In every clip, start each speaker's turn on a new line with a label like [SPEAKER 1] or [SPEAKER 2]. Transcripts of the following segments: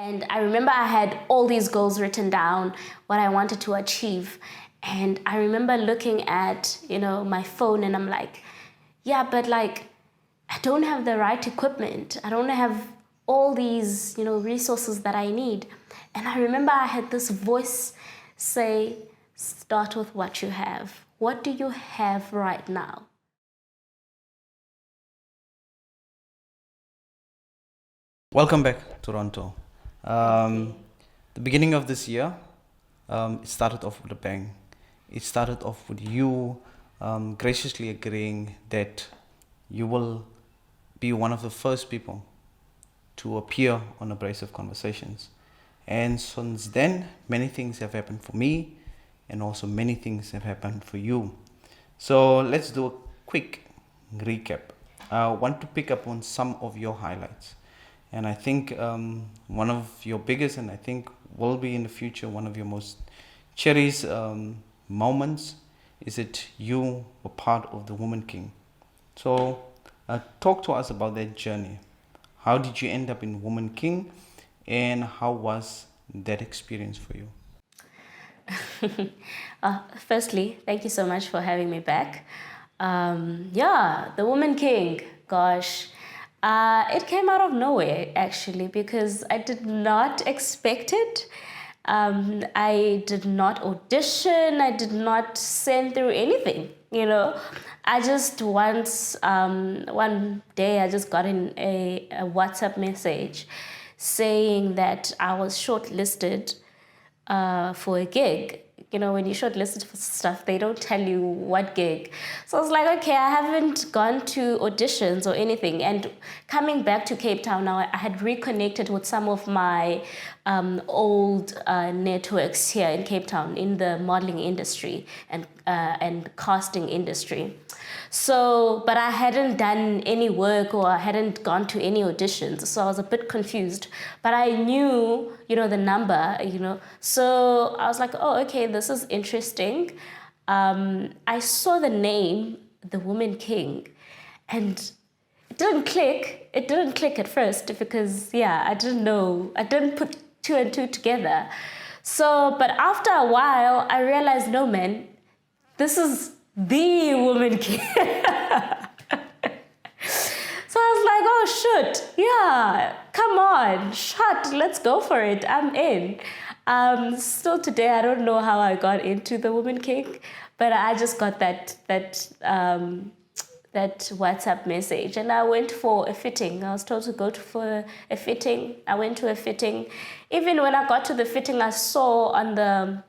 [SPEAKER 1] And I remember I had all these goals written down, what I wanted to achieve. And I remember looking at, my phone and I'm like, yeah, but like, I don't have the right equipment. I don't have all these, resources that I need. And I remember I had this voice say, start with what you have. What do you have right now?
[SPEAKER 2] Welcome back, Toronto. The beginning of this year, it started off with a bang. It started off with you graciously agreeing that you will be one of the first people to appear on Abrasive Conversations. And since then, many things have happened for me, and also many things have happened for you. So let's do a quick recap. I want to pick up on some of your highlights. And I think one of your biggest, and I think will be in the future, one of your most cherished moments is that you were part of the Woman King. So talk to us about that journey. How did you end up in Woman King, and how was that experience for you?
[SPEAKER 1] Firstly, thank you so much for having me back. The Woman King, gosh. It came out of nowhere, actually, because I did not expect it. I did not audition. I did not send through anything, I just one day, I just got in a WhatsApp message saying that I was shortlisted for a gig. When you're shortlisted for stuff, they don't tell you what gig. So I was like, okay, I haven't gone to auditions or anything. And coming back to Cape Town now, I had reconnected with some of my old networks here in Cape Town in the modeling industry and casting industry. So, but I hadn't done any work or I hadn't gone to any auditions. So I was a bit confused, but I knew, the number, So I was like, oh, okay, this is interesting. I saw the name, the Woman King, and it didn't click. It didn't click at first because, I didn't know. I didn't put two and two together. So, but after a while, I realized, no, man, this is the Woman King. So I was like, oh, shoot. Yeah, come on. Shut. Let's go for it. I'm in. Still today, I don't know how I got into the Woman King, but I just got that WhatsApp message, and I went for a fitting. I was told to go for a fitting. I went to a fitting. Even when I got to the fitting, I saw on the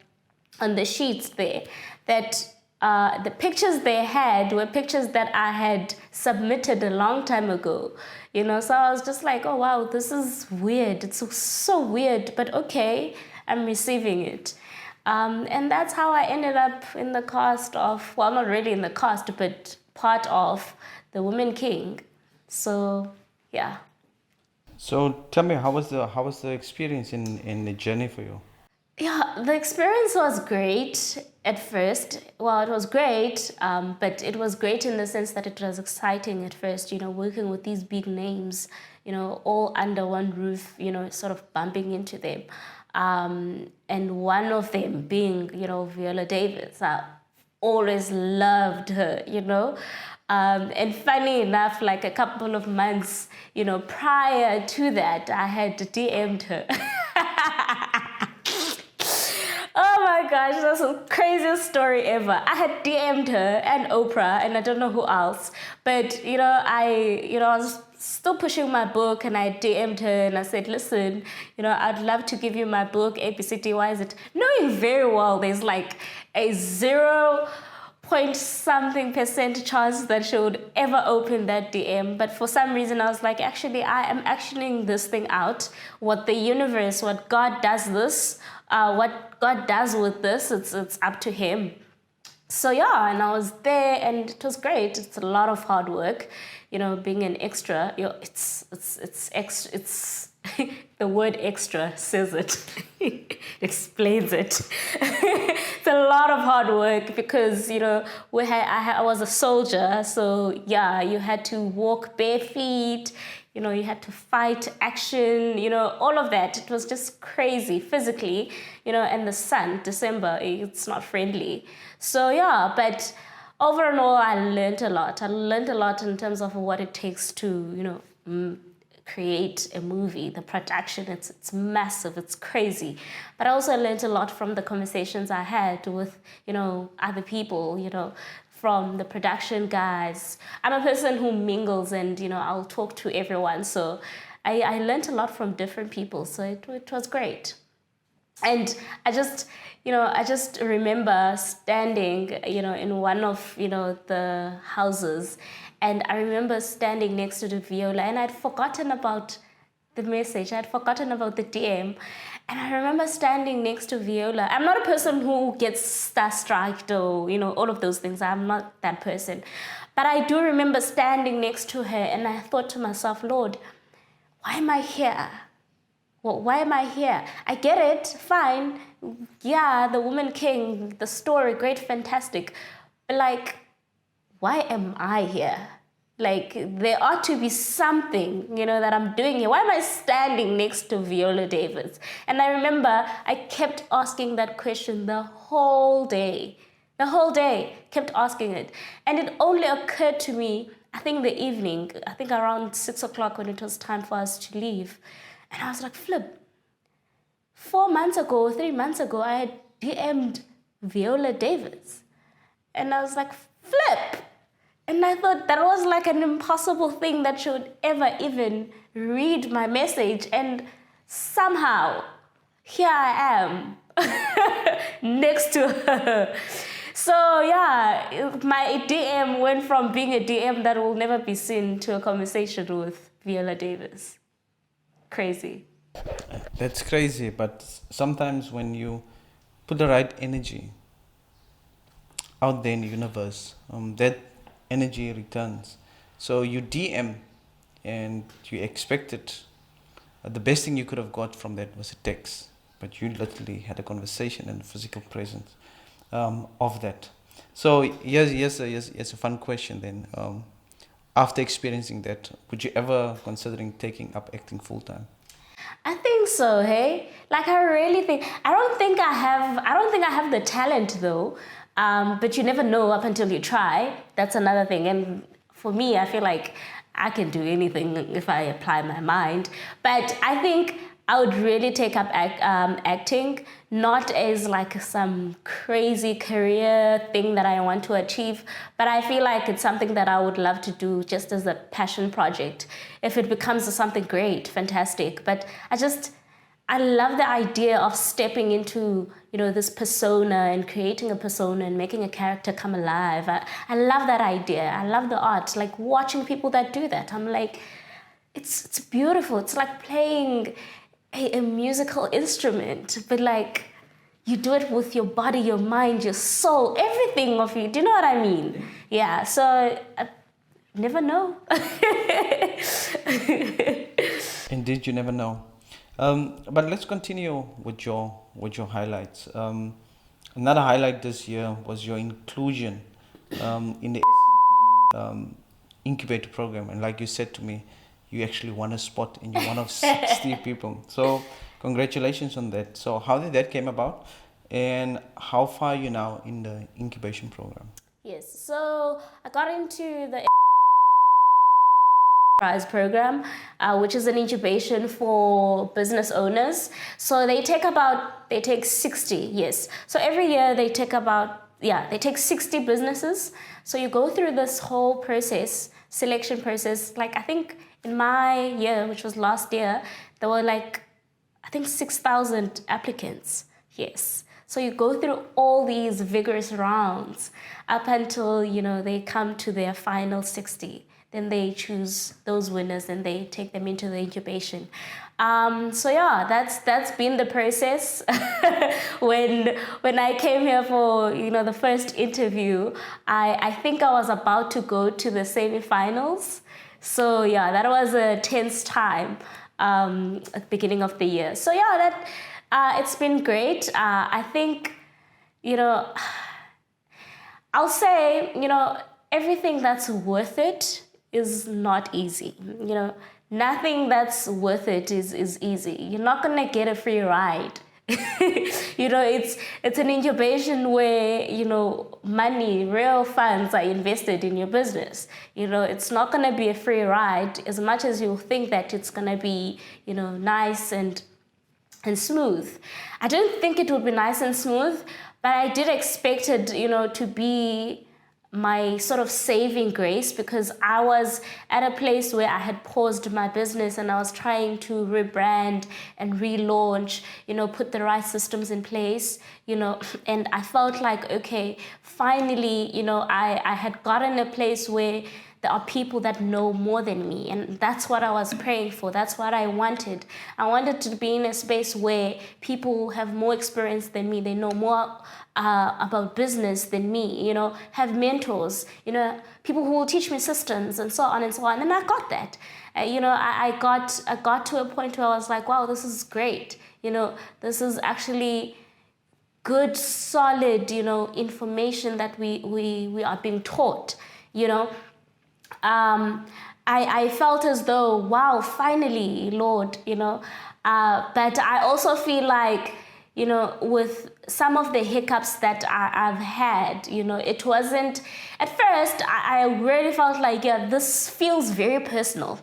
[SPEAKER 1] sheets there that the pictures they had were pictures that I had submitted a long time ago. So I was just like, oh wow, this is weird. It's so weird, but okay, I'm receiving it. And that's how I ended up in the cast of, well, not really in the cast, but part of the Woman King. So, yeah.
[SPEAKER 2] So tell me, how was the experience in the journey for you?
[SPEAKER 1] Yeah, the experience was great at first. Well, it was great, but it was great in the sense that it was exciting at first, working with these big names, all under one roof, sort of bumping into them. And one of them being, Viola Davis. I always loved her, And funny enough, like a couple of months, prior to that, I had DM'd her. Oh my gosh, that's the craziest story ever. I had DM'd her and Oprah and I don't know who else. But, I was still pushing my book and I DM'd her and I said, listen, I'd love to give you my book, ABCDYZ. Knowing very well there's like a 0.something% chance that she would ever open that DM. But for some reason I was like, actually, I am actioning this thing out. What the universe, what God does this, what God does with this, it's up to him. So yeah, and I was there and it was great. It's a lot of hard work, being an extra. It's the word extra says it. Explains it. It's a lot of hard work because, I was a soldier. So yeah, you had to walk bare feet. you had to fight, action, all of that. It was just crazy physically, and the sun, December, it's not friendly. So yeah, but overall, I learned a lot. I learned a lot in terms of what it takes to, create a movie. The production, it's massive, it's crazy. But I also learned a lot from the conversations I had with, other people, from the production guys. I'm a person who mingles and, I'll talk to everyone. So I learned a lot from different people. So it was great. And I just remember standing, in one of, the houses. And I remember standing next to the viola, and I'd forgotten about the message. I'd forgotten about the DM. And I remember standing next to Viola. I'm not a person who gets starstruck or, all of those things. I'm not that person. But I do remember standing next to her, and I thought to myself, Lord, why am I here? Well, why am I here? I get it, fine. Yeah, the woman king, the story, great, fantastic. But why am I here? There ought to be something, that I'm doing here. Why am I standing next to Viola Davis? And I remember I kept asking that question the whole day. The whole day, kept asking it. And it only occurred to me, I think the evening, I think around 6 o'clock when it was time for us to leave. And I was like, flip. 3 months ago, I had DM'd Viola Davis. And I was like, flip. And I thought that was like an impossible thing that she would ever even read my message. And somehow, here I am, next to her. So yeah, my DM went from being a DM that will never be seen to a conversation with Viola Davis. Crazy.
[SPEAKER 2] That's crazy, but sometimes when you put the right energy out there in the universe, that energy returns. So you DM and you expected the best thing you could have got from that was a text, but you literally had a conversation and a physical presence of that. So yes, a fun question then. After experiencing that, would you ever considering taking up acting full time?
[SPEAKER 1] I think so, hey? I really think, I don't think I have the talent though. But you never know up until you try. That's another thing. And for me, I feel like I can do anything if I apply my mind. But I think I would really take up acting, not as some crazy career thing that I want to achieve, but I feel like it's something that I would love to do just as a passion project. If it becomes something great, fantastic. But I love the idea of stepping into, this persona and creating a persona and making a character come alive. I love that idea. I love the art, watching people that do that. I'm like, it's beautiful. It's like playing a musical instrument, but you do it with your body, your mind, your soul, everything of you. Do you know what I mean? Yeah, so I never know.
[SPEAKER 2] Indeed, you never know. But let's continue with your highlights. Another highlight this year was your inclusion in the incubator program, and like you said to me, you actually won a spot and you're one of 60 people. So congratulations on that. So how did that came about, and how far are you now in the incubation program?
[SPEAKER 1] Yes, so I got into the Prize program, which is an incubation for business owners. So they take 60, yes. So every year they take 60 businesses. So you go through this whole process, selection process. I think in my year, which was last year, there were 6,000 applicants. Yes. So you go through all these vigorous rounds up until, they come to their final 60. Then they choose those winners and they take them into the incubation. So yeah, that's been the process. when I came here for the first interview, I think I was about to go to the semifinals. So yeah, that was a tense time at the beginning of the year. So yeah, it's been great. I think I'll say everything that's worth it is not easy. nothing that's worth it is easy. You're not gonna get a free ride. It's an incubation where, money, real funds are invested in your business. It's not gonna be a free ride as much as you think that it's gonna be, nice and smooth. I didn't think it would be nice and smooth, but I did expect it, to be my sort of saving grace, because I was at a place where I had paused my business and I was trying to rebrand and relaunch, put the right systems in place, and I felt like, okay, finally, I had gotten a place where there are people that know more than me, and that's what I was praying for. That's what I wanted. I wanted to be in a space where people who have more experience than me, they know more about business than me, have mentors, people who will teach me systems and so on and so on. And I got that. I got to a point where I was like, wow, this is great. This is actually good, solid, information that we are being taught, I felt as though, wow, finally, Lord, but I also feel like, with some of the hiccups that I've had, it wasn't, at first, I really felt like, yeah, this feels very personal.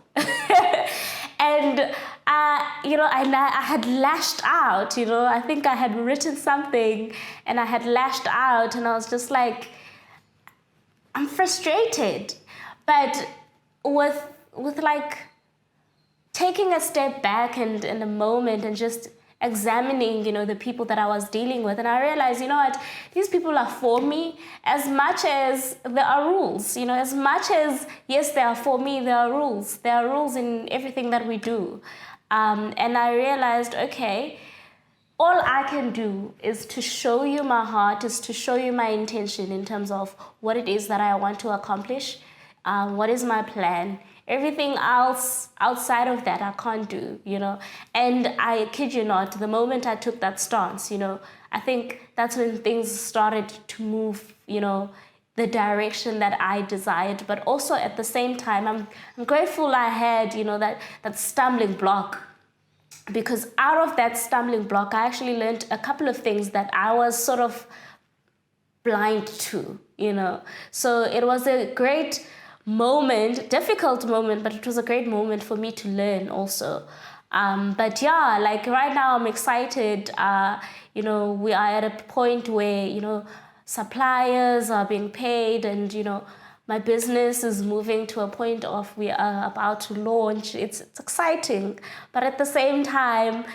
[SPEAKER 1] And, I had lashed out, I think I had written something and I had lashed out and I was just like, I'm frustrated. But with like taking a step back and in a moment and just examining, the people that I was dealing with, and I realized, what, these people are for me as much as there are rules, as much as, yes, they are for me, there are rules. There are rules in everything that we do. And I realized, okay, all I can do is to show you my heart, is to show you my intention in terms of what it is that I want to accomplish. What is my plan? Everything else outside of that I can't do, And I kid you not, the moment I took that stance, I think that's when things started to move, the direction that I desired. But also at the same time, I'm grateful I had, that stumbling block. Because out of that stumbling block, I actually learned a couple of things that I was sort of blind to, So it was a great moment, difficult moment, but it was a great moment for me to learn also. But yeah, like right now I'm excited. We are at a point where, suppliers are being paid and, my business is moving to a point of we are about to launch. It's exciting, but at the same time,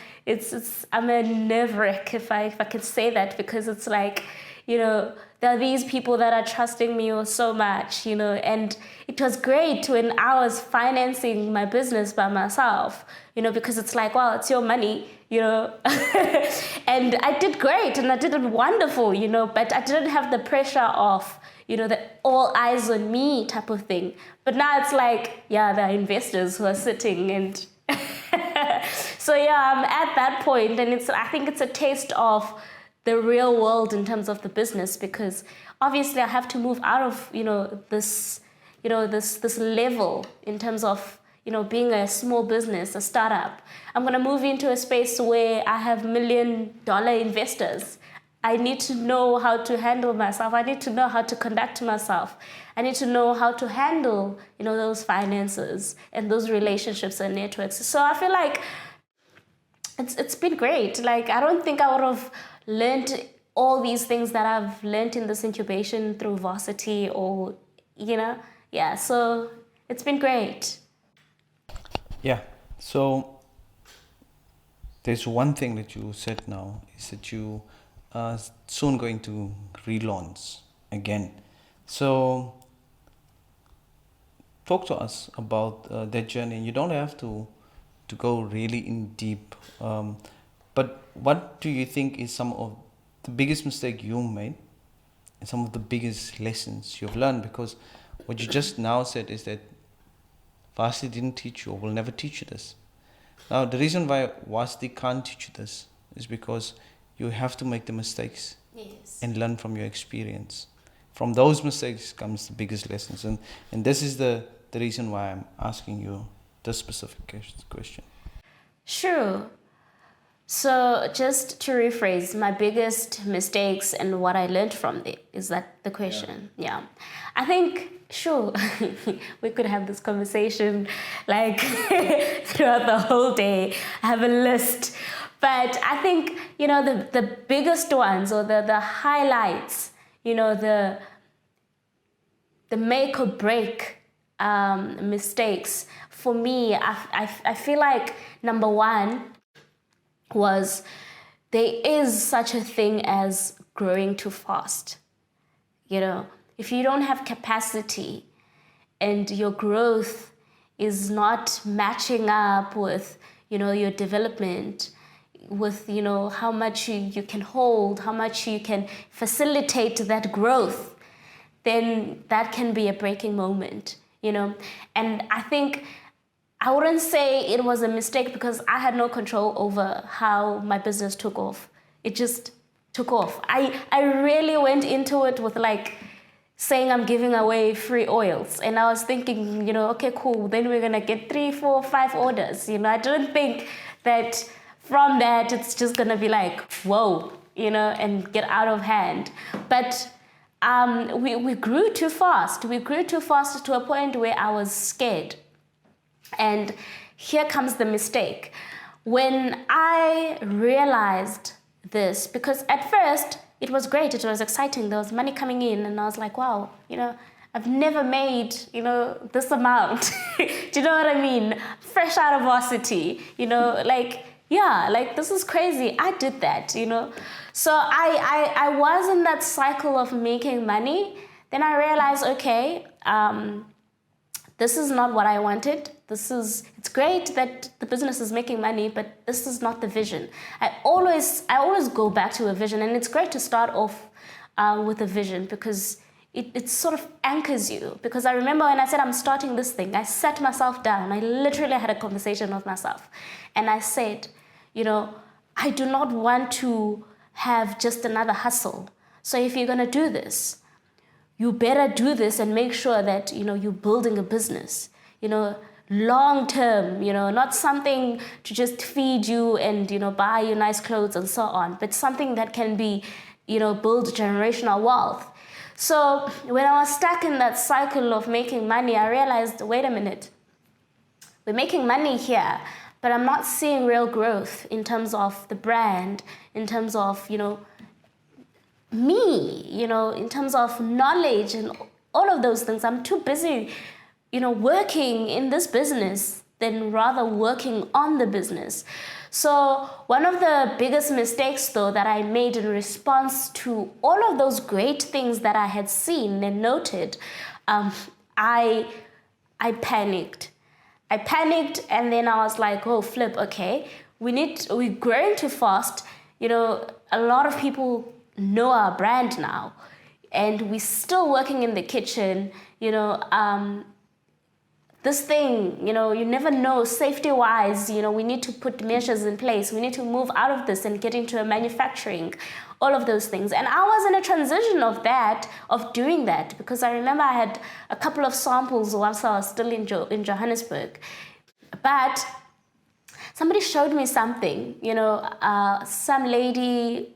[SPEAKER 1] I'm a nerve-wreck if I could say that, because it's like, there are these people that are trusting me so much, and it was great when I was financing my business by myself, because it's like, wow, it's your money, and I did great and I did it wonderful, but I didn't have the pressure of, the all eyes on me type of thing. But now it's like, yeah, there are investors who are sitting and so yeah, I'm at that point, and I think it's a taste of the real world in terms of the business, because obviously I have to move out of, this level in terms of, being a small business, a startup. I'm going to move into a space where I have $1 million investors. I need to know how to handle myself. I need to know how to conduct myself. I need to know how to handle, those finances and those relationships and networks. So I feel like it's been great. Like, I don't think I would have learned all these things that I've learned in this incubation through Varsity or, yeah, so it's been great.
[SPEAKER 2] Yeah, so there's one thing that you said now, is that you are soon going to relaunch again. So talk to us about that journey. You don't have to go really in deep, but what do you think is some of the biggest mistake you made and some of the biggest lessons you've learned? Because what you just now said is that Varsity didn't teach you or will never teach you this. Now, the reason why Varsity can't teach you this is because you have to make the mistakes.
[SPEAKER 1] Yes.
[SPEAKER 2] And learn from your experience. From those mistakes comes the biggest lessons. And this is the reason why I'm asking you this specific question?
[SPEAKER 1] Sure. So just to rephrase, my biggest mistakes and what I learned from it, is that the question? Yeah. I think, sure, we could have this conversation like throughout the whole day. I have a list. But I think, the biggest ones, or the highlights, the make or break mistakes for me, I feel like number one was, there is such a thing as growing too fast. If you don't have capacity and your growth is not matching up with, your development, with, how much you can hold, how much you can facilitate that growth, then that can be a breaking moment, And I think I wouldn't say it was a mistake, because I had no control over how my business took off. It just took off. I really went into it with saying I'm giving away free oils. And I was thinking, okay, cool, then we're gonna get 3, 4, 5 orders. I didn't think that from that it's just gonna be whoa, and get out of hand. But we grew too fast. We grew too fast to a point where I was scared. And here comes the mistake. When I realized this, because at first it was great, it was exciting, there was money coming in, and I was like, wow, I've never made, this amount. Do you know what I mean? Fresh out of varsity, this is crazy. I did that, So I was in that cycle of making money. Then I realized, okay, this is not what I wanted. It's great that the business is making money, but this is not the vision. I always go back to a vision, and it's great to start off with a vision, because it sort of anchors you. Because I remember when I said I'm starting this thing, I sat myself down. I literally had a conversation with myself, and I said, I do not want to have just another hustle. So if you're gonna do this, you better do this and make sure that, you're building a business, long term, not something to just feed you and, buy you nice clothes and so on, but something that can be, build generational wealth. So when I was stuck in that cycle of making money, I realized, wait a minute, we're making money here, but I'm not seeing real growth in terms of the brand, in terms of, me, in terms of knowledge and all of those things. I'm too busy, working in this business than rather working on the business. So one of the biggest mistakes, though, that I made in response to all of those great things that I had seen and noted, I panicked. And then I was like, oh, flip, okay, we're growing too fast. A lot of people know our brand now, and we're still working in the kitchen. This thing, you never know, safety-wise, we need to put measures in place. We need to move out of this and get into a manufacturing, all of those things. And I was in a transition of doing that, because I remember I had a couple of samples whilst I was still in Johannesburg. But somebody showed me something, some lady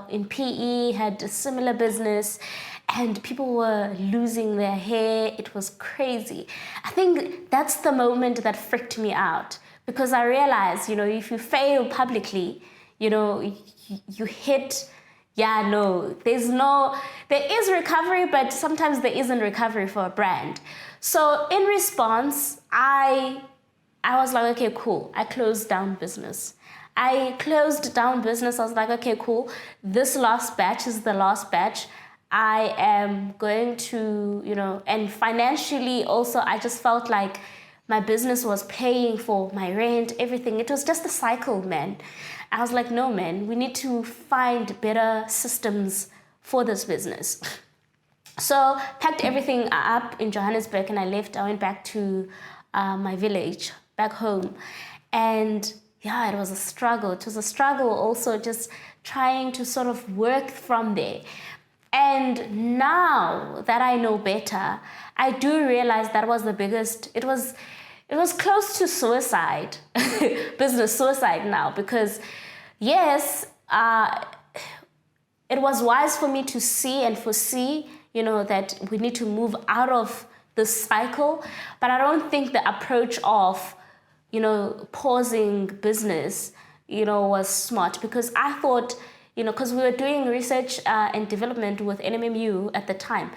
[SPEAKER 1] in PE had a similar business, and people were losing their hair. It was crazy. I think that's the moment that freaked me out, because I realized, if you fail publicly, you hit, there is recovery, but sometimes there isn't recovery for a brand. So in response, I was like, okay, cool. I closed down business. I was like, okay, cool. This last batch is the last batch. I am going to, and financially also, I just felt like my business was paying for my rent, everything. It was just a cycle, man. I was like, no, man, we need to find better systems for this business. So packed everything up in Johannesburg, and I left. I went back to my village, back home. And yeah, it was a struggle. It was a struggle also, just trying to sort of work from there. And now that I know better, I do realize that was the biggest, it was it was close to suicide, business suicide now, because yes, it was wise for me to see and foresee, that we need to move out of this cycle. But I don't think the approach of, pausing business, was smart, because I thought, because we were doing research and development with NMMU at the time,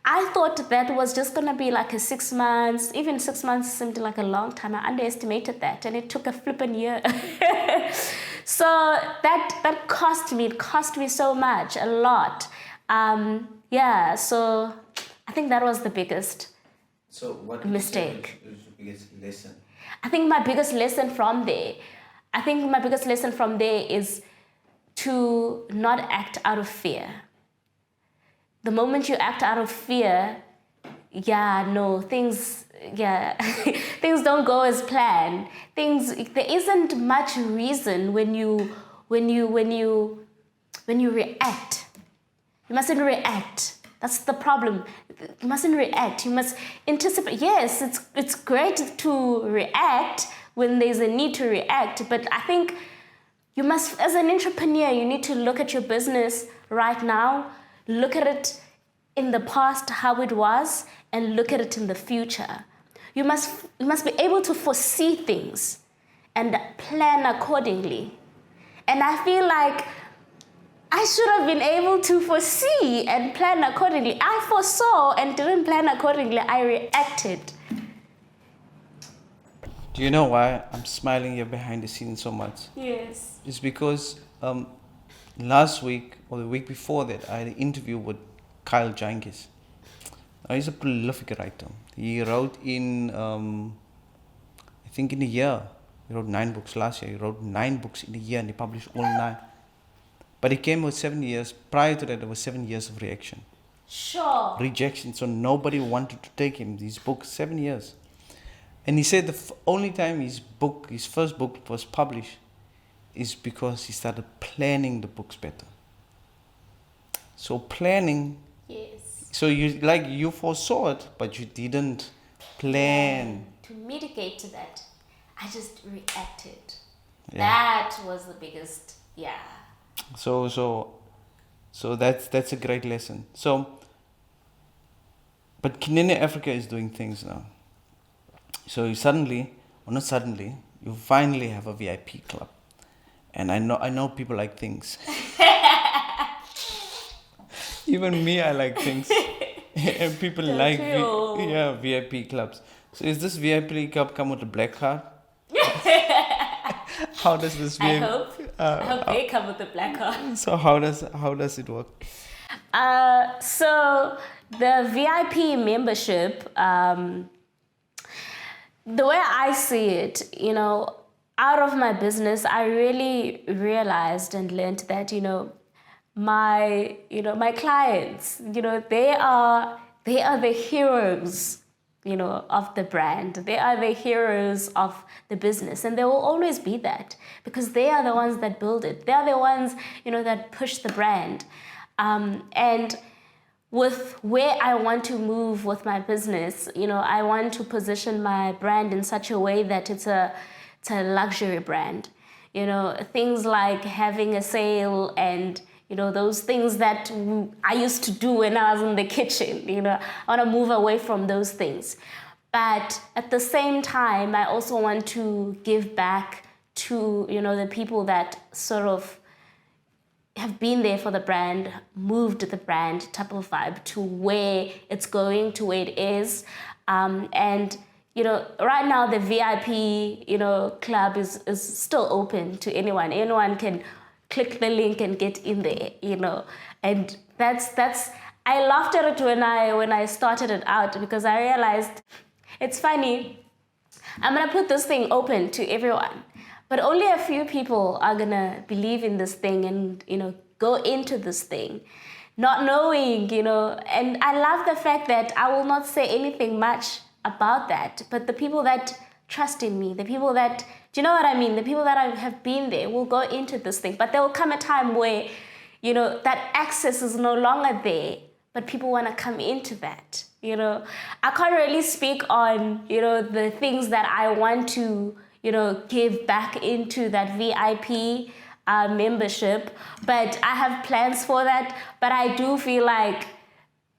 [SPEAKER 1] I thought that was just going to be like a 6 months, even 6 months seemed like a long time. I underestimated that, and it took a flipping year. So that cost me so much, a lot. So I think that was the biggest mistake.
[SPEAKER 2] Was the biggest lesson?
[SPEAKER 1] I think my biggest lesson from there is to not act out of fear. The moment you act out of fear, things things don't go as planned. There isn't much reason when you react. You mustn't react. That's the problem. You mustn't react. You must anticipate. Yes, it's great to react when there's a need to react, but I think you must, as an entrepreneur, you need to look at your business right now, look at it in the past, how it was, and look at it in the future. You must be able to foresee things and plan accordingly. And I feel like I should have been able to foresee and plan accordingly. I foresaw and didn't plan accordingly. I reacted.
[SPEAKER 2] Do you know why I'm smiling here behind the scenes so much?
[SPEAKER 1] Yes.
[SPEAKER 2] It's because last week or the week before that, I had an interview with Kyle Jenkins. He's a prolific writer. He wrote in, I think in a year, he wrote 9 books. Last year, he wrote 9 books in a year, and he published all 9. But he came with 7 years. Prior to that, there was 7 years of reaction.
[SPEAKER 1] Sure.
[SPEAKER 2] Rejection. So nobody wanted to take him these books. 7 years. And he said the only time his first book was published is because he started planning the books better. So planning.
[SPEAKER 1] Yes.
[SPEAKER 2] So you foresaw it, but you didn't plan.
[SPEAKER 1] To mitigate to that, I just reacted.
[SPEAKER 2] Yeah.
[SPEAKER 1] That was the biggest,
[SPEAKER 2] So that's a great lesson. So, but Kinina Africa is doing things now. So you finally have a VIP club, and I know people like things. Even me, I like things, and people like VIP clubs. So is this VIP club come with a black card? How does this VIP?
[SPEAKER 1] I hope they come with a black card.
[SPEAKER 2] So how does it work?
[SPEAKER 1] So the VIP membership, the way I see it, out of my business, I really realized and learned that, my clients, they are the heroes, of the brand. They are the heroes of the business, and they will always be that, because they are the ones that build it. They are the ones, that push the brand. And with where I want to move with my business, I want to position my brand in such a way that it's a luxury brand. Things like having a sale and, those things that I used to do when I was in the kitchen. I want to move away from those things. But at the same time, I also want to give back to, the people that sort of have been there for the brand, moved the brand type of vibe to where it's going, to where it is. And, right now the VIP, club is still open to anyone. Anyone can click the link and get in there, And that's I laughed at it when I started it out, because I realized it's funny. I'm gonna put this thing open to everyone, but only a few people are gonna believe in this thing and go into this thing, not knowing, And I love the fact that I will not say anything much about that, but the people that trust in me, the people that, do you know what I mean? The people that have been there will go into this thing, but there will come a time where, that access is no longer there, but people want to come into that. I can't really speak on, the things that I want to, give back into that VIP membership, but I have plans for that. But I do feel like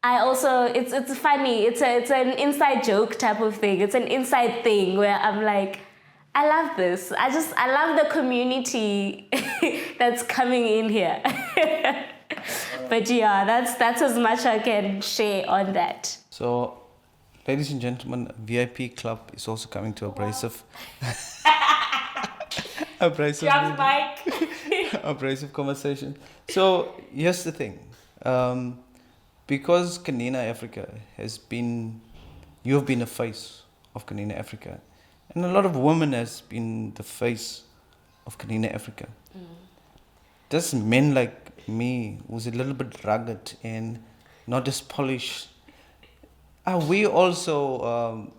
[SPEAKER 1] I also, it's funny, it's an inside joke type of thing. It's an inside thing where I'm like, I love this. I love the community that's coming in here. But yeah, that's as much I can share on that.
[SPEAKER 2] So, ladies and gentlemen, VIP Club is also coming to Abrasive. Abrasive
[SPEAKER 1] Mic.
[SPEAKER 2] Abrasive conversation. So, here's the thing. Because Kinina Africa you have been the face of Kinina Africa. And a lot of women has been the face of Kinina Africa. Just men like me, who's a little bit rugged and not as polished, are we also,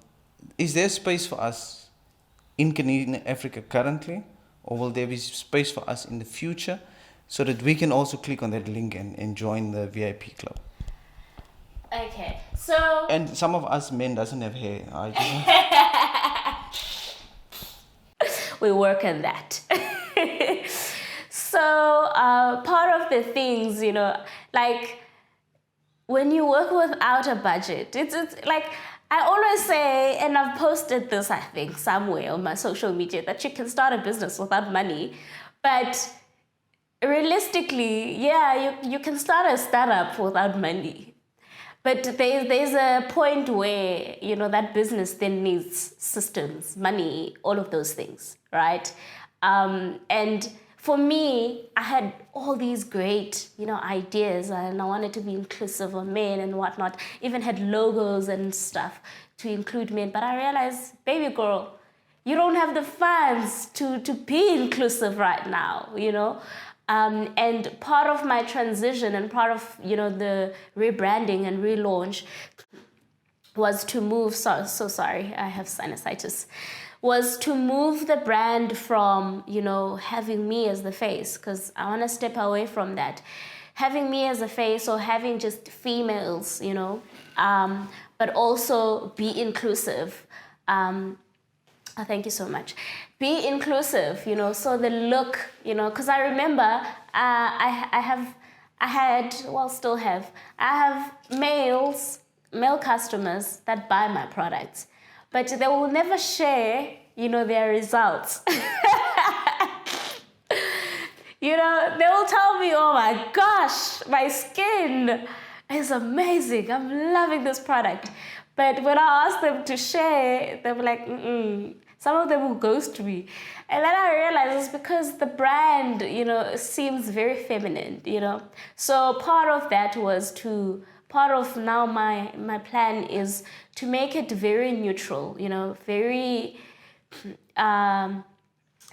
[SPEAKER 2] is there space for us in Kinina Africa currently? Or will there be space for us in the future so that we can also click on that link and join the VIP club?
[SPEAKER 1] Okay, so...
[SPEAKER 2] And some of us men doesn't have hair.
[SPEAKER 1] We work on that. So part of the things, like when you work without a budget, it's like I always say, and I've posted this, I think, somewhere on my social media, that you can start a business without money. But realistically, yeah, you can start a startup without money. But there's a point where, that business then needs systems, money, all of those things, right? And for me, I had all these great, ideas, and I wanted to be inclusive of men and whatnot. Even had logos and stuff to include men. But I realized, baby girl, you don't have the funds to be inclusive right now, And part of my transition and part of, the rebranding and relaunch was to move, so sorry, I have sinusitis, was to move the brand from, having me as the face, because I want to step away from that. Having me as a face or having just females, but also be inclusive. Thank you so much. Be inclusive, so the look, because I remember I still have male customers that buy my products, but they will never share, their results. They will tell me, oh my gosh, my skin is amazing. I'm loving this product. But when I ask them to share, they'll be like, Some of them will ghost me. And then I realized it's because the brand, seems very feminine, So part of that was part of now my plan is to make it very neutral, very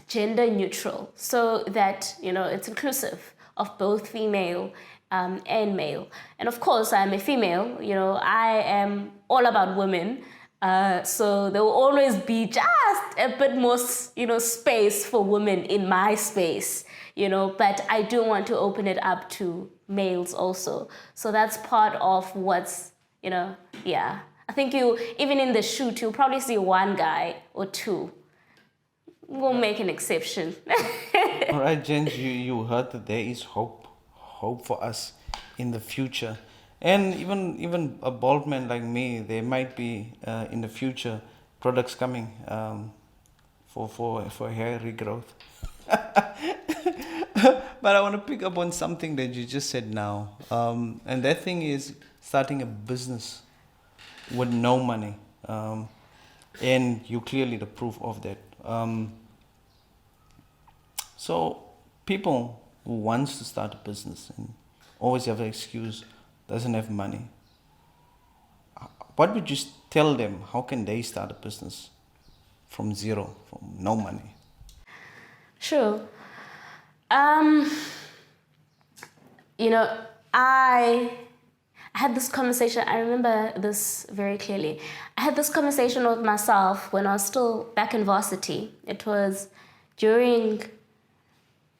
[SPEAKER 1] gender neutral, so that, it's inclusive of both female and male. And of course, I'm a female, I am all about women. So there will always be just a bit more, space for women in my space, but I do want to open it up to males also. So that's part of what's, yeah. I think even in the shoot, you'll probably see one guy or two. We'll make an exception.
[SPEAKER 2] All right, Jens, you heard that there is hope for us in the future. And even a bald man like me, there might be in the future products coming for hair regrowth. But I want to pick up on something that you just said now, and that thing is starting a business with no money, and you clearly the proof of that. So people who wants to start a business and always have an excuse, doesn't have money, what would you tell them? How can they start a business from zero, from no money?
[SPEAKER 1] Sure. I had this conversation. I remember this very clearly. I had this conversation with myself when I was still back in varsity. It was during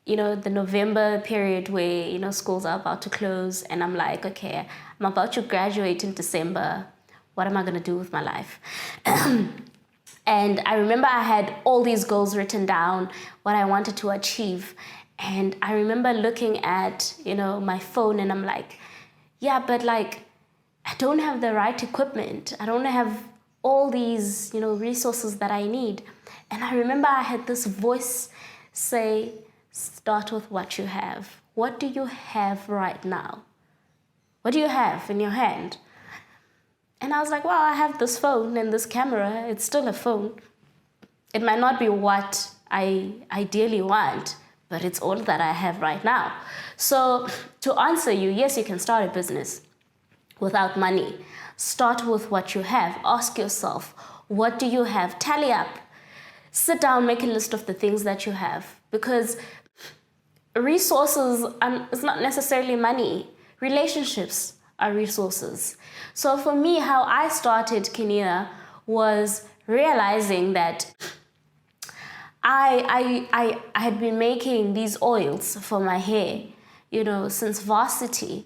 [SPEAKER 1] the November period where, schools are about to close, and I'm like, okay, I'm about to graduate in December. What am I going to do with my life? And I remember I had all these goals written down, what I wanted to achieve. And I remember looking at, my phone, and I'm like, yeah, but like, I don't have the right equipment. I don't have all these, resources that I need. And I remember I had this voice say, start with what you have. What do you have right now? What do you have in your hand? And I was like, well, I have this phone and this camera. It's still a phone. It might not be what I ideally want, but it's all that I have right now. So to answer you, yes, you can start a business without money. Start with what you have. Ask yourself, what do you have? Tally up. Sit down, make a list of the things that you have. Because resources is not necessarily money. Relationships are resources. So for me, how I started Kinina was realizing that I had been making these oils for my hair, since varsity.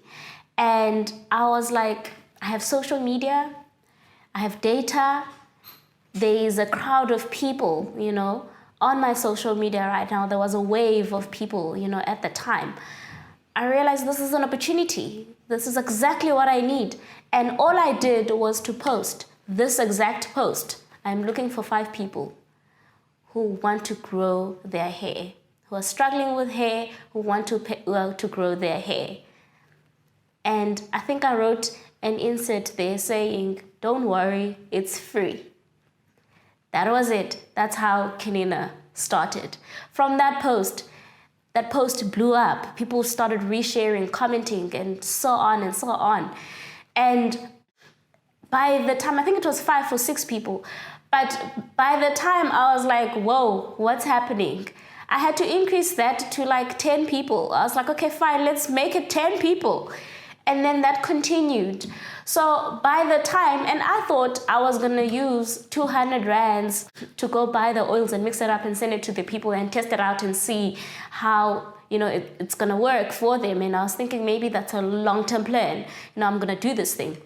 [SPEAKER 1] And I was like, I have social media, I have data, there is a crowd of people, on my social media right now. There was a wave of people, at the time. I realized this is an opportunity. This is exactly what I need. And all I did was to post this exact post. I'm looking for 5 people who want to grow their hair, who are struggling with hair, who want to grow their hair. And I think I wrote an insert there saying, don't worry, it's free. That was it. That's how Kinina started. From that post blew up. People started resharing, commenting, and so on and so on. And by the time, I think it was 5 or 6 people, but by the time I was like, whoa, what's happening? I had to increase that to like 10 people. I was like, okay, fine, let's make it 10 people. And then that continued. So by the time, and I thought I was gonna use 200 rands to go buy the oils and mix it up and send it to the people and test it out and see how, it's gonna work for them. And I was thinking maybe that's a long-term plan. I'm gonna do this thing.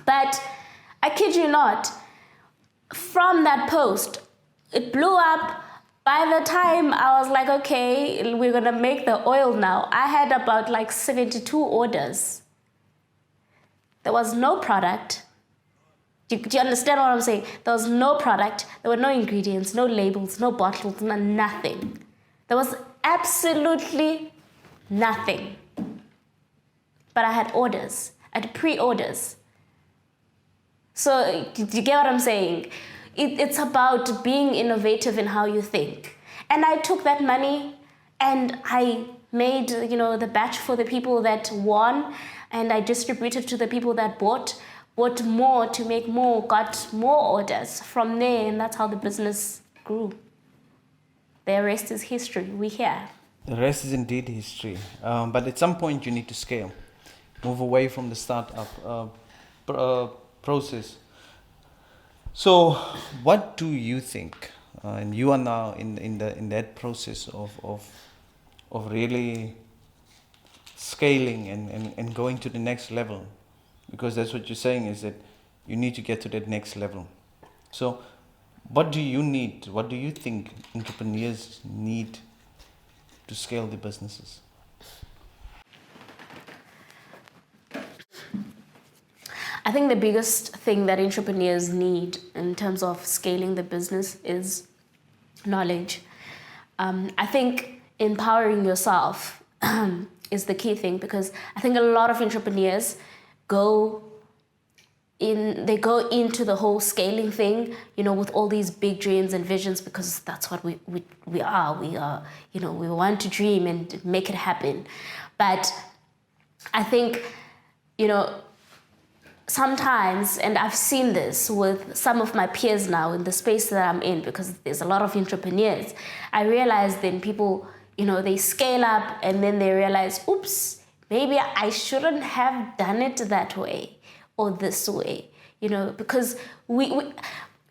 [SPEAKER 1] But I kid you not, from that post, it blew up. By the time I was like, okay, we're gonna make the oil now, I had about like 72 orders. There was no product. Do you understand what I'm saying? There was no product, there were no ingredients, no labels, no bottles, nothing. There was absolutely nothing. But I had orders, I had pre-orders. So, do you get what I'm saying? It's about being innovative in how you think. And I took that money and I made, the batch for the people that won, and I distributed to the people that bought more to make more, got more orders from there, and that's how the business grew. The rest is history. We're here.
[SPEAKER 2] The rest is indeed history. But at some point you need to scale, move away from the startup process. So, what do you think? And you are now in that process of really scaling and going to the next level, because that's what you're saying, is that you need to get to that next level. So, what do you need? What do you think entrepreneurs need to scale their businesses?
[SPEAKER 1] I think the biggest thing that entrepreneurs need in terms of scaling the business is knowledge. I think empowering yourself is the key thing, because I think a lot of entrepreneurs go into the whole scaling thing, with all these big dreams and visions, because that's what we are. We want to dream and make it happen. But I think, sometimes, and I've seen this with some of my peers now in the space that I'm in, because there's a lot of entrepreneurs, I realize then people, they scale up and then they realize, oops, maybe I shouldn't have done it that way or this way, because we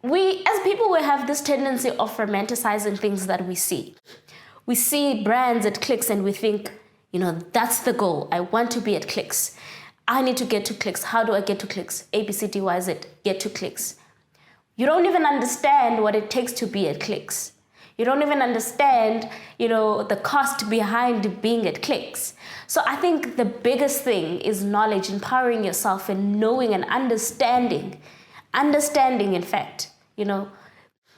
[SPEAKER 1] as people, we have this tendency of romanticizing things that we see. We see brands at Clicks and we think, that's the goal. I want to be at Clicks. I need to get to Clicks. How do I get to Clicks? A, B, C, D, Y, Z, get to Clicks. You don't even understand what it takes to be at Clicks. You don't even understand, the cost behind being at Clicks. So I think the biggest thing is knowledge, empowering yourself and knowing and understanding, in fact,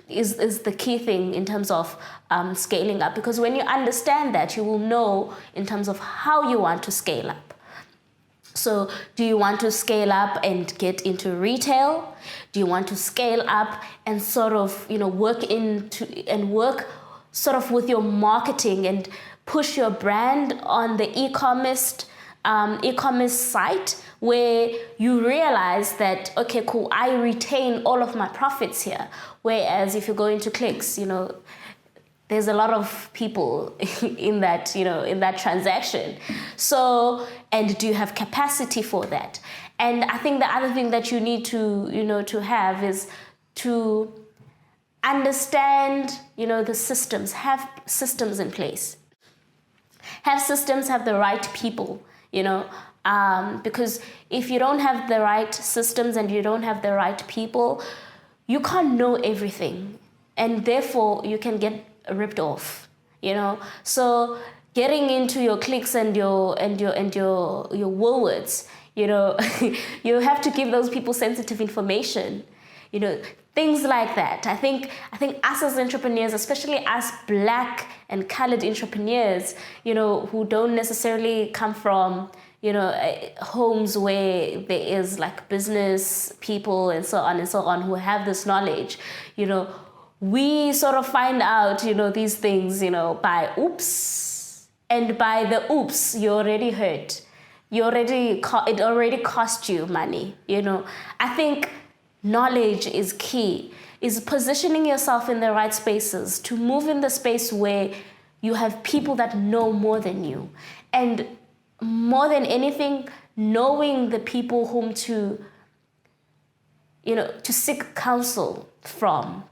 [SPEAKER 1] is the key thing in terms of scaling up. Because when you understand that, you will know in terms of how you want to scale up. So do you want to scale up and get into retail? Do you want to scale up and sort of, work sort of with your marketing and push your brand on the e-commerce site where you realize that, okay, cool, I retain all of my profits here. Whereas if you go into Clicks, there's a lot of people in that, in that transaction. So, and do you have capacity for that? And I think the other thing that you need to, to have is to understand, the systems, have systems in place. Have systems, have the right people, because if you don't have the right systems and you don't have the right people, you can't know everything. And therefore you can get ripped off, So getting into your Clicks and your Woolworths, you have to give those people sensitive information, things like that. I think us as entrepreneurs, especially us Black and colored entrepreneurs, who don't necessarily come from, homes where there is like business people and so on who have this knowledge, we sort of find out, these things, by oops. And by the oops, you're already hurt. It already cost you money, I think knowledge is key, is positioning yourself in the right spaces to move in the space where you have people that know more than you. And more than anything, knowing the people whom to seek counsel from.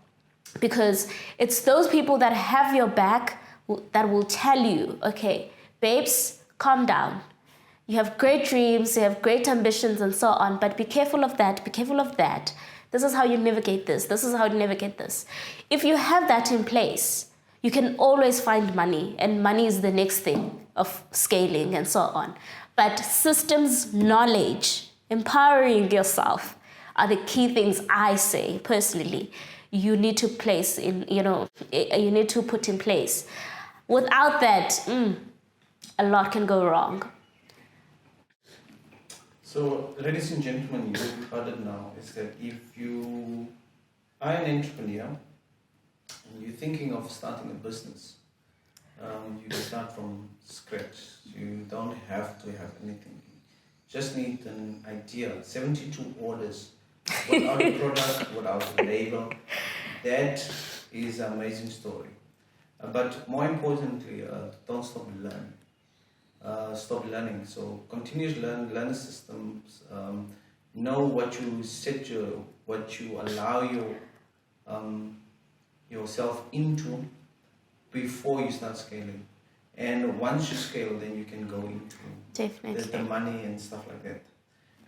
[SPEAKER 1] Because it's those people that have your back that will tell you, okay, babes, calm down. You have great dreams, you have great ambitions and so on, but be careful of that, be careful of that. This is how you navigate this. This is how you navigate this. If you have that in place, you can always find money, and money is the next thing of scaling and so on. But systems, knowledge, empowering yourself are the key things I say personally. You need to place in, you need to put in place. Without that, a lot can go wrong.
[SPEAKER 2] So, ladies and gentlemen, you've heard it now, is that if you are an entrepreneur and you're thinking of starting a business, you can start from scratch. You don't have to have anything. Just need an idea. 72 orders. Without a product, without a label. That is an amazing story. But more importantly, don't stop learning. Stop learning. So continuously learn the systems. Know what you set what you allow yourself into before you start scaling. And once you scale, then you can go into the money and stuff like that.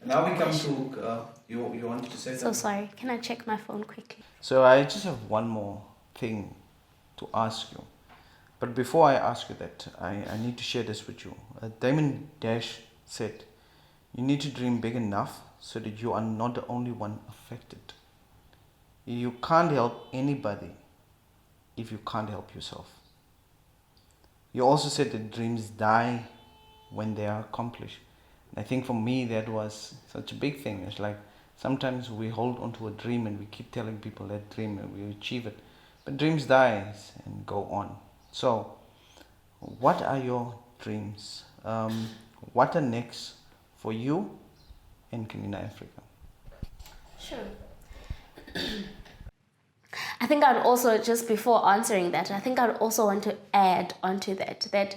[SPEAKER 2] And now we come to, you wanted to say something?
[SPEAKER 1] So sorry, can I check my phone quickly?
[SPEAKER 2] So I just have one more thing to ask you. But before I ask you that, I need to share this with you. Damon Dash said, you need to dream big enough so that you are not the only one affected. You can't help anybody if you can't help yourself. You also said that dreams die when they are accomplished. And I think for me that was such a big thing. It's like sometimes we hold on to a dream and we keep telling people that dream and we achieve it. But dreams die and go on. So, what are your dreams? What are next for you in Kinina Africa?
[SPEAKER 1] Sure. I think I'd also, just before answering that, I think I'd also want to add onto that,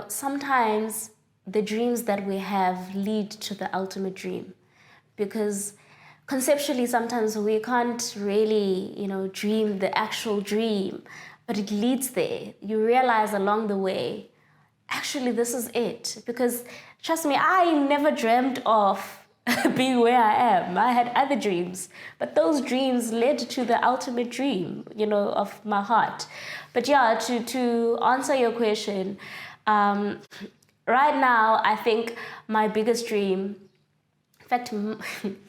[SPEAKER 1] sometimes the dreams that we have lead to the ultimate dream. Because conceptually, sometimes we can't really, dream the actual dream but it leads there. You realize along the way, actually, this is it. Because trust me, I never dreamt of being where I am. I had other dreams, but those dreams led to the ultimate dream, of my heart. But yeah, to answer your question, right now, I think my biggest dream, in fact,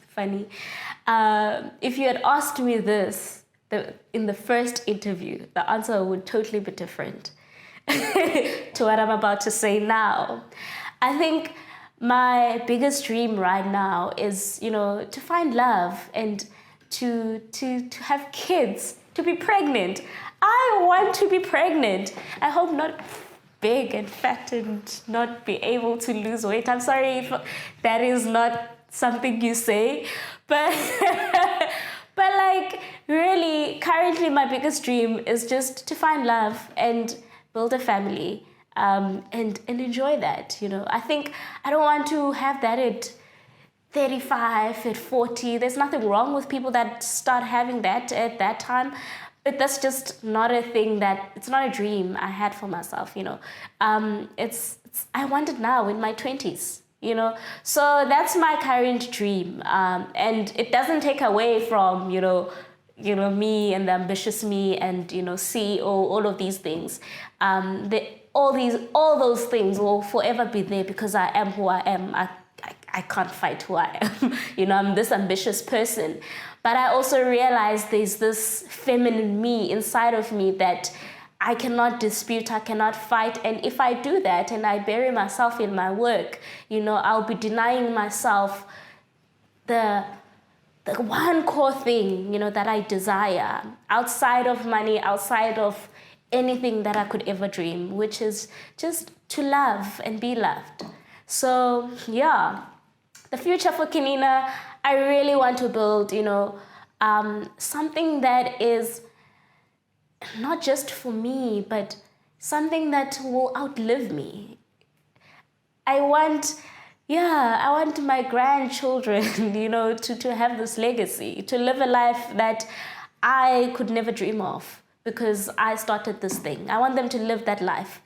[SPEAKER 1] funny, if you had asked me this in the first interview, the answer would totally be different to what I'm about to say now. I think my biggest dream right now is, to find love and to have kids, to be pregnant. I want to be pregnant. I hope not big and fat and not be able to lose weight. I'm sorry if that is not something you say, but but like really currently my biggest dream is just to find love and build a family, and enjoy that. I think I don't want to have that at 35, at 40. There's nothing wrong with people that start having that at that time, but that's just not a thing it's not a dream I had for myself. It's I want it now in my 20s. So that's my current dream, and it doesn't take away from me and the ambitious me and CEO, all of these things. All those things will forever be there because I am who I am. I can't fight who I am. I'm this ambitious person, but I also realize there's this feminine me inside of me that I cannot dispute, I cannot fight. And if I do that and I bury myself in my work, I'll be denying myself the one core thing, that I desire outside of money, outside of anything that I could ever dream, which is just to love and be loved. So yeah, the future for Kinina, I really want to build, something that is not just for me, but something that will outlive me. I want my grandchildren, to have this legacy, to live a life that I could never dream of because I started this thing. I want them to live that life,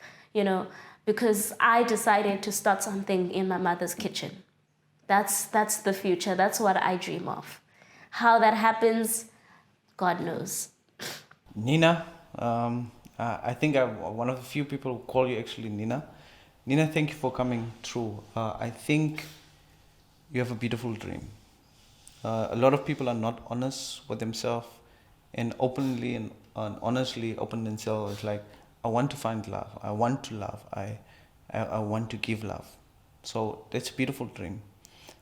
[SPEAKER 1] because I decided to start something in my mother's kitchen. That's the future. That's what I dream of. How that happens, God knows.
[SPEAKER 2] Nina, I think I'm one of the few people who call you actually Nina. Nina, thank you for coming through. I think you have a beautiful dream. A lot of people are not honest with themselves and openly and honestly open themselves. Like, I want to find love. I want to love. I want to give love. So that's a beautiful dream.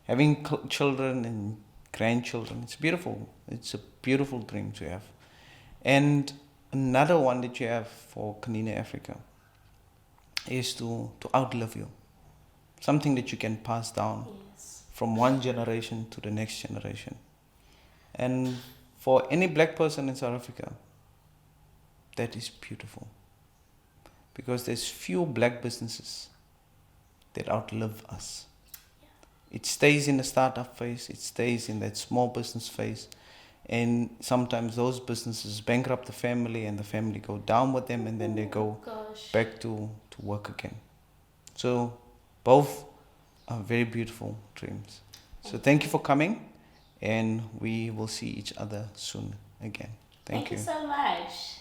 [SPEAKER 2] Having children and grandchildren, it's beautiful. It's a beautiful dream to have. And another one that you have for Kinina Africa is to outlive you. Something that you can pass down from one generation to the next generation. And for any black person in South Africa, that is beautiful. Because there's few black businesses that outlive us. It stays in the startup phase, it stays in that small business phase, and sometimes those businesses bankrupt the family and the family go down with them, and then they go back to work again. So both are very beautiful dreams. So thank you for coming, and we will see each other soon again. Thank you
[SPEAKER 1] so much.